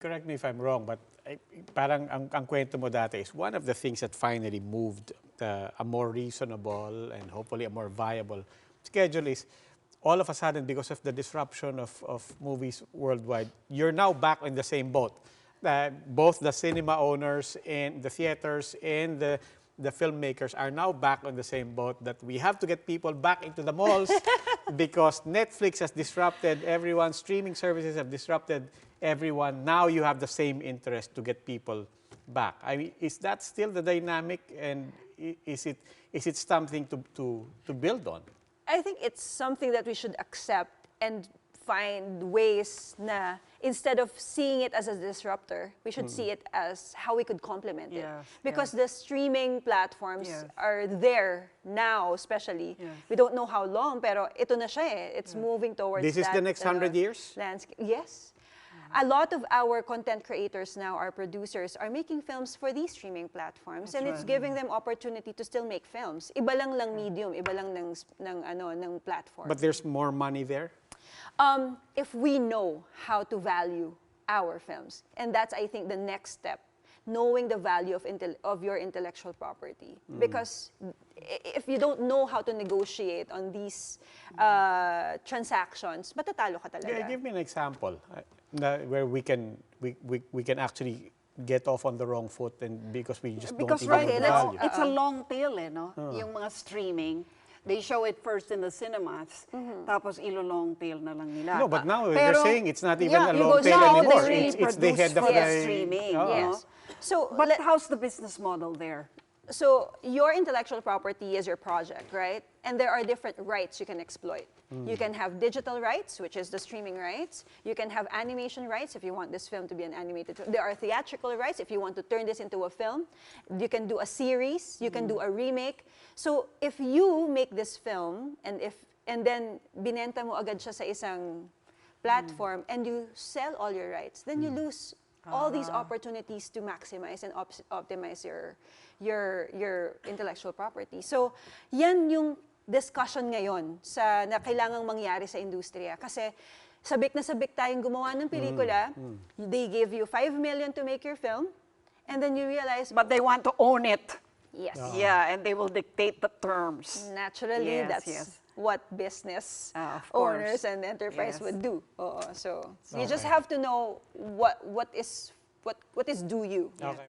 correct me if I'm wrong, but parang ang kwento mo dati is one of the things that finally moved a more reasonable and hopefully a more viable schedule is all of a sudden, because of the disruption of movies worldwide, you're now back in the same boat. Both the cinema owners and the theaters and the filmmakers are now back on the same boat that we have to get people back into the malls because Netflix has disrupted everyone, streaming services have disrupted everyone. Now you have the same interest to get people back. I mean, is that still the dynamic, and is it something to build on? I think it's something that we should accept and find ways na instead of seeing it as a disruptor, we should see it as how we could complement it. Because the streaming platforms are there now, especially. We don't know how long, pero ito na siya eh. It's moving towards This is the next 100 years? Landscape. Yes. A lot of our content creators now, our producers, are making films for these streaming platforms, and it's giving them opportunity to still make films. Iba lang medium, iba lang ng platform. But there's more money there? If we know how to value our films, and that's, I think, the next step, knowing the value of your intellectual property. Because if you don't know how to negotiate on these transactions, matatalo ka talaga. Yeah, give me an example where we can actually get off on the wrong foot, and because we just don't even know the value. It's a long tail, eh, no? Yung mga streaming, they show it first in the cinemas, tapos ilo-long tail na lang nila. No, but now they're saying it's not even a long tail anymore. It's the head of the streaming. Yes. So, but how's the business model there? So your intellectual property is your project, right? And there are different rights you can exploit. You can have digital rights, which is the streaming rights. You can have animation rights if you want this film to be an animated film. There are theatrical rights if you want to turn this into a film. You can do a series. You can do a remake. So if you make this film and then binenta mo agad siya sa isang platform and you sell all your rights, then you lose all these opportunities to maximize and optimize your intellectual property. So, yan yung discussion ngayon na kailangang mangyari sa industriya. Kasi sabik na sabik tayong gumawa ng pelikula, they give you 5 million to make your film, and then you realize... But they want to own it. Yes. Yeah, and they will dictate the terms. Naturally, that's what business owners and enterprise would do. So you just have to know what is due you. Okay.